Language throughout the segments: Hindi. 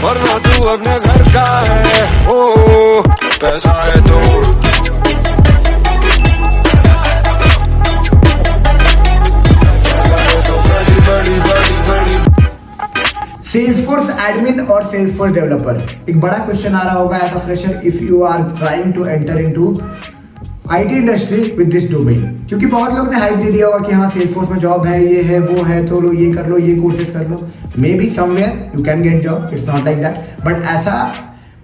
वरना तू अपने घर का है। ओ पैसा है तो बड़ी बड़ी बड़ी। सेल्सफोर्स एडमिन और सेल्सफोर्स डेवलपर, एक बड़ा क्वेश्चन आ रहा होगा as a fresher if you are trying to enter into IT industry with this domain. क्योंकि बहुत लोग ने हाइप दे दिया होगा कि हाँ सेल्सफोर्स में जॉब है, ये है वो है, तो लो ये कर लो, ये कोर्सेज कर लो, maybe somewhere you can get job, it's not like that. But ऐसा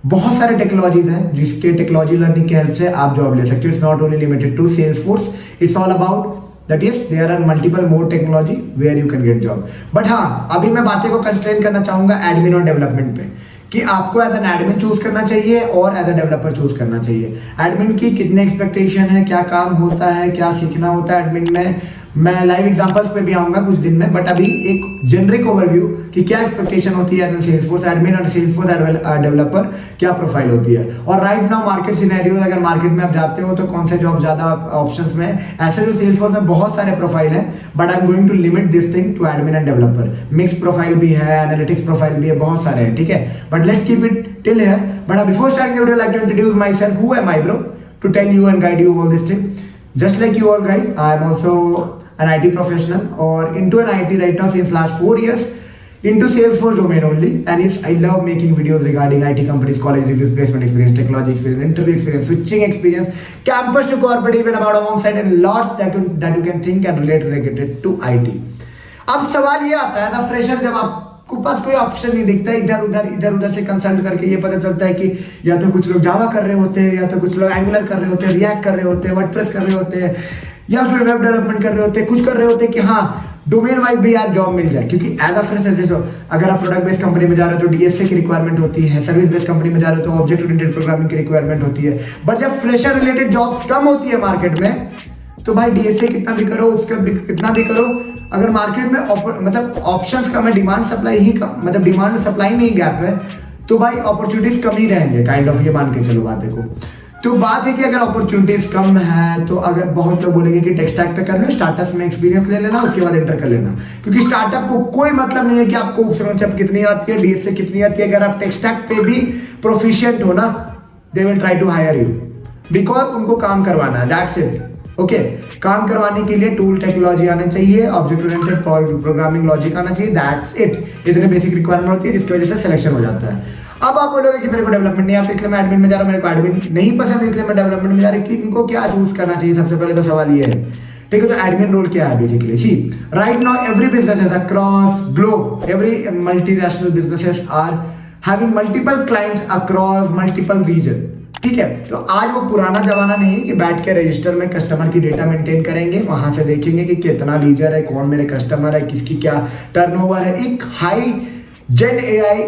बहुत सारे टेक्नोलॉजीज हैं जिसके टेक्नोलॉजी लर्निंग की हेल्प से आप जॉब ले सकते हो। It's not only limited to Salesforce, it's all about that yes there are multiple more technology where you can get job। but हाँ अभी मैं बातें को कंस्ट्रेन करना चाहूंगा एडमिन और डेवलपमेंट पे कि आपको एज एन एडमिन चूज करना चाहिए और एज अ डेवलपर चूज करना चाहिए। एडमिन की कितने एक्सपेक्टेशन है, क्या काम होता है, क्या सीखना होता है एडमिन में, मैं लाइव एग्जांपल्स पे भी आऊंगा कुछ दिन में। बट अभी एक जेनरिक ओवरव्यू कि क्या एक्सपेक्टेशन होती है सेल्सफोर्स एडमिन और सेल्सफोर्स डेवलपर, क्या प्रोफाइल होती है। और राइट नाउ मार्केट सिनेरियो, अगर मार्केट में आप जाते हो तो कौन से जॉब ज्यादा ऑप्शंस में, ऐसे जो सेल्सफोर्स में बहुत सारे प्रोफाइल है, but I am going to limit this thing to admin and developer. Mix profile भी है, एनालिटिक्स प्रोफाइल भी है, बहुत सारे हैं, ठीक है। But let's keep it till here. But before starting the video like to introduce myself, who am I bro to tell you and guide you all this thing. Just like you all guys, I am also an IT professional or into an IT right now since last 4 years into Salesforce domain only. And yes, I love making videos regarding IT companies, college reviews, placement experience, technology experience, interview experience, switching experience, campus to corporate, even about alongside and lots that you can think and relate related to IT. अब सवाल ये आता है ना फ्रेशर, जब आपको पास कोई ऑप्शन नहीं दिखता, इधर उधर से कंसल्ट करके ये पता चलता है कि या तो कुछ लोग जावा कर रहे होते हैं, या तो कुछ लोग एंगुलर कर रहे होते हैं, रिएक्ट कर रहे होते हैं, वर्डप्रेस कर रहे होते हैं, या फिर वेब डेवलपमेंट कर रहे होते हैं, कुछ कर रहे होते हैं कि हाँ डोमेन वाइज भी यार जॉब मिल जाए। क्योंकि एज अ फ्रेशर जैसे अगर आप प्रोडक्ट बेस्ड कंपनी में जा रहे हो तो डीएसए की रिक्वायरमेंट होती है, सर्विस बेस्ड कंपनी में जा रहे हो तो ऑब्जेक्ट ओरिएंटेड प्रोग्रामिंग की रिक्वायरमेंट होती है। बट जब फ्रेशर रिलेटेड जॉब्स कम होती है मार्केट में, तो भाई डीएसए कितना भी करो, उसका कितना भी करो, अगर मार्केट में मतलब ऑप्शंस कम है, डिमांड सप्लाई ही कम, मतलब डिमांड सप्लाई में ही गैप है, तो भाई अपॉर्चुनिटीज कम ही रहेंगे काइंड ऑफ, ये मान के चलो बातें को। तो बात है कि अगर अपॉर्चुनिटीज कम है तो अगर बहुत लोग बोलेंगे कि टेक स्टैक पे कर लो, स्टार्टअप में एक्सपीरियंस ले लेना, उसके बाद एंटर कर लेना। क्योंकि स्टार्टअप को कोई मतलब नहीं है कि आपको उपसंचप कितनी आती है, डीएसए कितनी आती है, अगर आप टेक स्टैक पे भी प्रोफिशिएंट हो ना, they will try to hire you because उनको काम करवाना है, दैट्स इट। ओके, काम करवाने के लिए टूल टेक्नोलॉजी आना चाहिए, ऑब्जेक्ट ओरिएंटेड प्रोग्रामिंग लॉजिक आना चाहिए, दैट्स इट। इतने बेसिक रिक्वायरमेंट होती है जिसकी वजह से सिलेक्शन हो जाता है। अब आप बोलोगे कि मेरे को डेवलपमेंट नहीं आता इसलिए मैं एडमिन में जा रहा हूँ, मेरे को एडमिन नहीं पसंद इसलिए मैं डेवलपमेंट में जा रहा हूँ, कि इनको क्या चूज करना चाहिए। सबसे पहले तो सवाल ये है, ठीक है, तो एडमिन रोल क्या है basically. See right now every businesses across globe, every multinational businesses are having multiple clients across multiple region, ठीक है। तो आज वो पुराना जमाना नहीं है कि बैठ के रजिस्टर में कस्टमर की डेटा मेंटेन करेंगे, वहां से देखेंगे कि कितना लीजर है, कौन मेरे कस्टमर है, किसकी क्या टर्नओवर है। एक हाई जेन एआई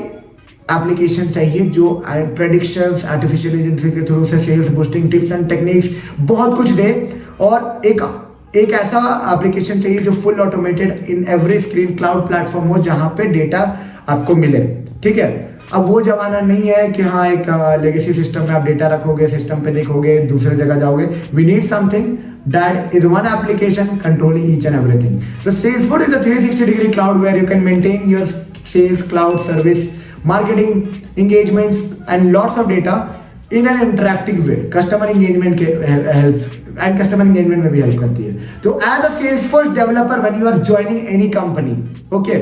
एप्लीकेशन चाहिए जो प्रेडिक्शंस, आर्टिफिशियल इंटेलिजेंस के थ्रू से sales boosting tips and techniques बहुत कुछ दे, और एक ऐसा एप्लीकेशन चाहिए जो full automated in every screen cloud platform हो जहां पे डेटा आपको मिले, ठीक है। अब वो जमाना नहीं है कि हाँ एक लेगेसी सिस्टम में आप डेटा रखोगे, सिस्टम पे देखोगे, दूसरे जगह जाओगे। We need something that is one application controlling each and everything. So Salesforce is a 360 degree cloud where you can maintain your sales, cloud, service, marketing, engagements and lots of data in an interactive way. Customer engagement के helps and customer engagement में भी help करती है। तो as a Salesforce developer when you are joining any company, okay,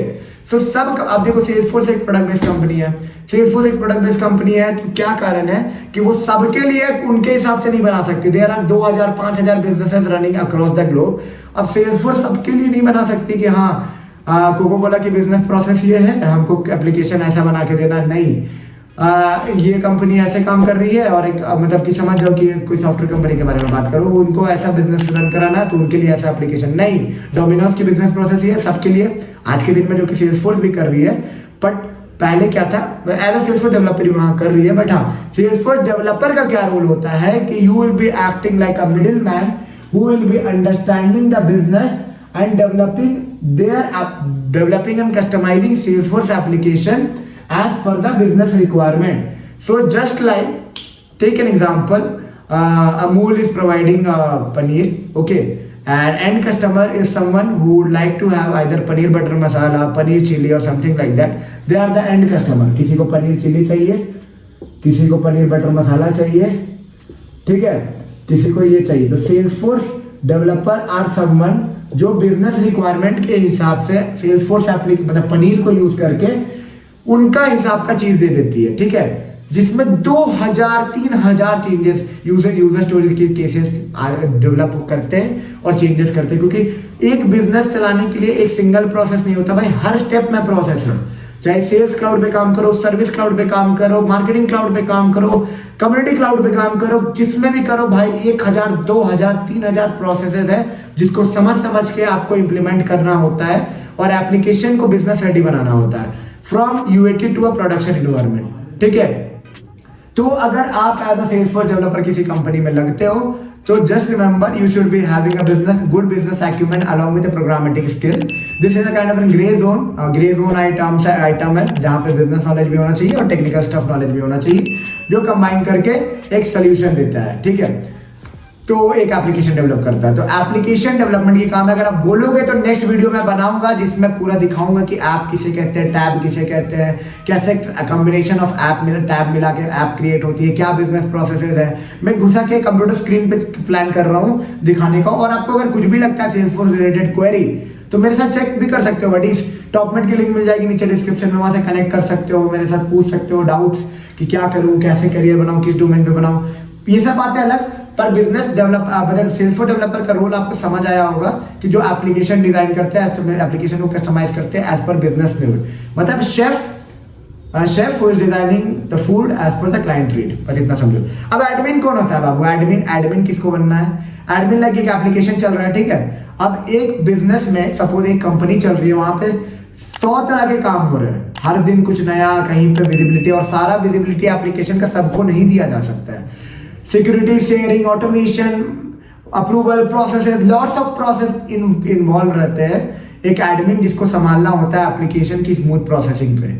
so सब आप देखो Salesforce एक प्रोडक्ट बेस्ड कंपनी है, Salesforce एक प्रोडक्ट बेस्ड कंपनी है, तो क्या कारण है कि वो सबके लिए उनके हिसाब से नहीं बना सकती। There are 2000 5000 businesses running across the globe. अब Salesforce सबके लिए नहीं बना सकती कि हाँ कोको कोला की बिजनेस प्रोसेस ये है, हमको एप्लीकेशन ऐसा बना के देना, नहीं। ये कंपनी ऐसे काम कर रही है और एक मतलब कि समझ जाओ कि कोई सॉफ्टवेयर कंपनी के बारे में बात करो, उनको ऐसा बिजनेस रन कराना है तो उनके लिए ऐसा एप्लीकेशन नहीं। डोमिनोज की बिजनेस प्रोसेस ये सबके लिए आज के दिन में, जो कि सेल्सफोर्स भी कर रही है, बट पहले क्या था एज अ सेल्सफोर्स डेवलपर वहां कर रही है। बट हाँ, सेल्सफोर्स डेवलपर का क्या रोल होता है कि you will be acting like a middle man who will be understanding the business and developing and customizing Salesforce application as per the business requirement. So just like take an example, Amul is providing paneer, okay, and end customer is someone who would like to have either paneer butter masala, paneer chili or something like that. They are the end customer. किसी को पनीर चिली चाहिए, किसी को पनीर बटर मसाला चाहिए, ठीक है, किसी को ये चाहिए. तो सेल्सफोर्स डेवलपर आर समवन जो बिजनेस रिक्वायरमेंट के हिसाब से सेल्सफोर्स मतलब पनीर को यूज करके उनका हिसाब का चीज दे देती है, ठीक है, जिसमें 2000-3000 चेंजेस यूजर स्टोरीज के केसेस डेवलप करते हैं और चेंजेस करते हैं. क्योंकि एक बिजनेस चलाने के लिए एक सिंगल प्रोसेस नहीं होता भाई, हर स्टेप में प्रोसेस है. चाहे सेल्स क्लाउड पे काम करो, सर्विस क्लाउड पे काम करो, मार्केटिंग क्लाउड पे काम करो, कम्युनिटी क्लाउड पे काम करो, जिसमें भी करो भाई 1000, 2000, 3000 प्रोसेसेस है जिसको समझ के आपको इंप्लीमेंट करना होता है और एप्लीकेशन को बिजनेस रेडी बनाना होता है from UAT to a production environment, ठीक है. तो अगर आप एज अ सेल्सफोर्स डेवलपर किसी कंपनी में लगते हो तो just remember you should be having a good business acumen along with programmatic skill. This is a kind of grey zone item है जहां पे बिजनेस नॉलेज भी होना चाहिए और टेक्निकल स्टफ नॉलेज भी होना चाहिए, जो कंबाइन करके एक सोल्यूशन देता है, ठीक है. तो एक एप्लीकेशन डेवलप करता है. तो एप्लीकेशन डेवलपमेंट की काम है. अगर आप बोलोगे तो नेक्स्ट वीडियो में बनाऊंगा जिसमें पूरा दिखाऊंगा कि ऐप किसे कहते हैं, टैब किसे कहते हैं, कैसे कॉम्बिनेशन ऑफ ऐप टैब मिला के ऐप क्रिएट होती है, क्या बिजनेस प्रोसेसेस है. मैं घुसा के कंप्यूटर स्क्रीन पे प्लान कर रहा हूँ दिखाने का. और आपको अगर कुछ भी लगता है सेल्सफोर्स रिलेटेड क्वेरी तो मेरे साथ चेक भी कर सकते हो बडी. टॉपमेट की लिंक मिल जाएगी नीचे डिस्क्रिप्शन में, वहां से कनेक्ट कर सकते हो, मेरे साथ पूछ सकते हो डाउट्स कि क्या करूँ, कैसे करियर बनाऊँ, किस डोमेन पे बनाऊँ. ये सब बातें अलग, पर बिजनेस डेवलपर सेल्सफोर्स डेवलपर का रोल आपको समझ आया होगा कि जो एप्लीकेशन डिजाइन करते हैं, एप्लीकेशन को कस्टमाइज करते हैं एज पर बिजनेस नीड. मतलब chef who is designing the food as per the client need. बस इतना समझो. अब एडमिन कौन होता है बाबू? एडमिन किसको बनना है? एडमिन लाइक एक एप्लीकेशन चल रहा है, ठीक है. अब एक बिजनेस में सपोज एक कंपनी चल रही है, वहां पे 100 तरह के काम हो रहे हैं, हर दिन कुछ नया, कहीं पे विजिबिलिटी, और सारा विजिबिलिटी एप्लीकेशन का सबको नहीं दिया जा सकता है. Security, sharing, automation, approval processes, lots of process involve रहते हैं. एक एडमिन जिसको संभालना होता है एप्लीकेशन की स्मूथ प्रोसेसिंग पे,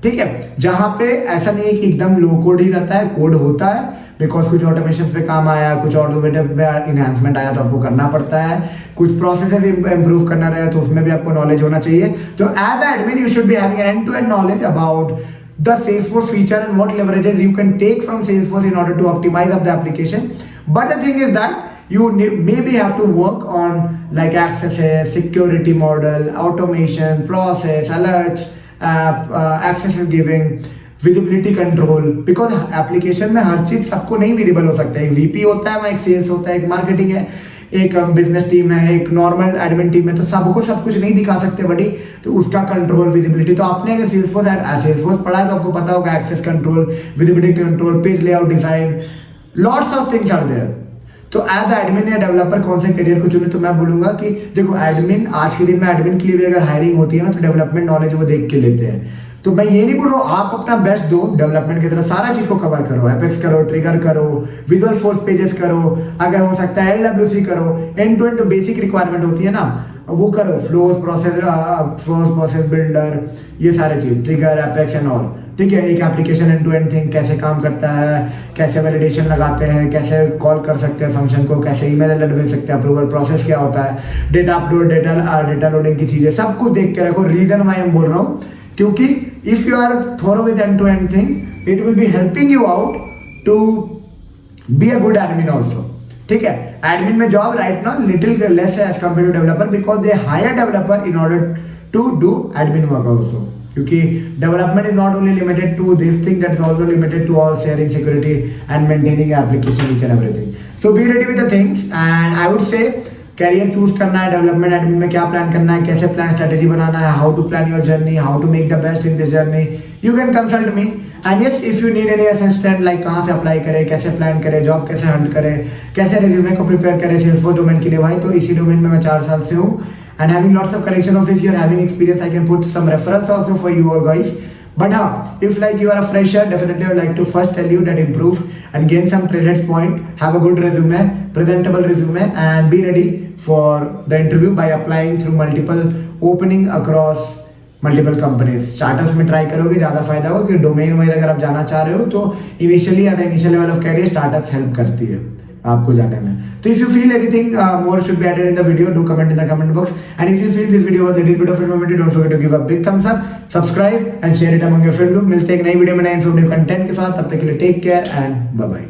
ठीक है. जहां पे ऐसा नहीं है कि एकदम लो कोड ही रहता है, कोड होता है, बिकॉज कुछ ऑटोमेशन पे काम आया, कुछ ऑटोमेटिव पे इनहेंसमेंट आया तो आपको करना पड़ता है, कुछ प्रोसेसेस इंप्रूव करना रहे तो उसमें भी आपको नॉलेज होना चाहिए. तो as a admin you should be having an end to end knowledge about the Salesforce feature and what leverages you can take from Salesforce in order to optimize up the application. But the thing is that you maybe have to work on like accesses, security model, automation, process, alerts, access giving, visibility control, because application में हर चीज सबको नहीं visible हो सकता है. एक VP होता है, एक सेल्स होता है, एक मार्केटिंग है, एक बिजनेस टीम है, एक नॉर्मल एडमिन टीम है, तो सबको सब कुछ नहीं दिखा सकते बड़ी. तो उसका कंट्रोल, विजिबिलिटी, तो आपने अगर सेल्सफोर्स पढ़ा है तो आपको पता होगा access control, visibility control, page layout design, lots of things are there. तो एज एडमिन या डेवलपर कौन से करियर को चुने, तो मैं बोलूंगा कि देखो एडमिन, आज के दिन में एडमिन के लिए भी अगर हायरिंग होती है ना तो डेवलपमेंट नॉलेज वो देख के लेते हैं. तो मैं ये नहीं बोल रहा हूँ, आप अपना बेस्ट दो डेवलपमेंट की तरफ, सारा चीज को कवर करो, एपेक्स करो, ट्रिगर करो, विजुअल फोर्स पेजेस करो, अगर हो सकता है LWC करो, एंड टू एंड तो बेसिक रिक्वायरमेंट होती है ना वो करो, फ्लोज प्रोसेस बिल्डर, ये सारे चीज, ट्रिगर, एपेक्स एंड ऑल, ठीक है. एक application end to end thing कैसे काम करता है, कैसे वैलिडेशन लगाते हैं, कैसे कॉल कर सकते हैं फंक्शन को, कैसे ईमेल अलर्ट भेज सकते हैं, अप्रूवल प्रोसेस क्या होता है, डेटा अपलोड, डेटा लोडिंग की चीजें, सब कुछ देख के रखो. रीजन मैं बोल रहा हूँ क्योंकि if you are thorough with end to end thing, it will be helping you out to be a good admin also, ठीक है. एडमिन में job right now little less as compare to developer, because they hire developer in order to do admin work also. क्योंकि development is not only limited to this thing, that is also limited to all sharing, security and maintaining application, each and everything. So be ready with the things and I would say career choose करना है, डेवलपमेंट एडमिन में क्या प्लान करना है, कैसे प्लान स्ट्रेटेजी बनाना है, how to plan your journey, how to make the best in this journey, you can consult me. And yes, if you need any assistant like कहाँ से अप्लाई करें, कैसे प्लान करें, जॉब कैसे हंट करें, कैसे रिज्यूमे को प्रिपेयर करें सेल्सफोर्स डोमेन के लिए, भाई तो इसी डोमेन में मैं 4 साल से हूँ. And having lots of connection of, if you are having experience I can put some reference also for you all guys. But if like you are a fresher, definitely I would like to first tell you that improve and gain some credits point, have a good resume, presentable resume, and be ready for the interview by applying through multiple opening across multiple companies. Startups में try करोगे ज़्यादा फायदा होगा, कि डोमेन वाइज अगर आप जाना चाह रहे हो तो initial level of career startups help करती है. आपको जाने में. तो if you feel anything more should be added in the video, do comment in the comment box. And if you feel this video was a little bit of informative, don't forget to give a big thumbs up, subscribe and share it among your friend group. मिलते हैं एक नई वीडियो में नए इन्फॉर्मेटिव कंटेंट के साथ. तब तक के लिए take care and bye bye.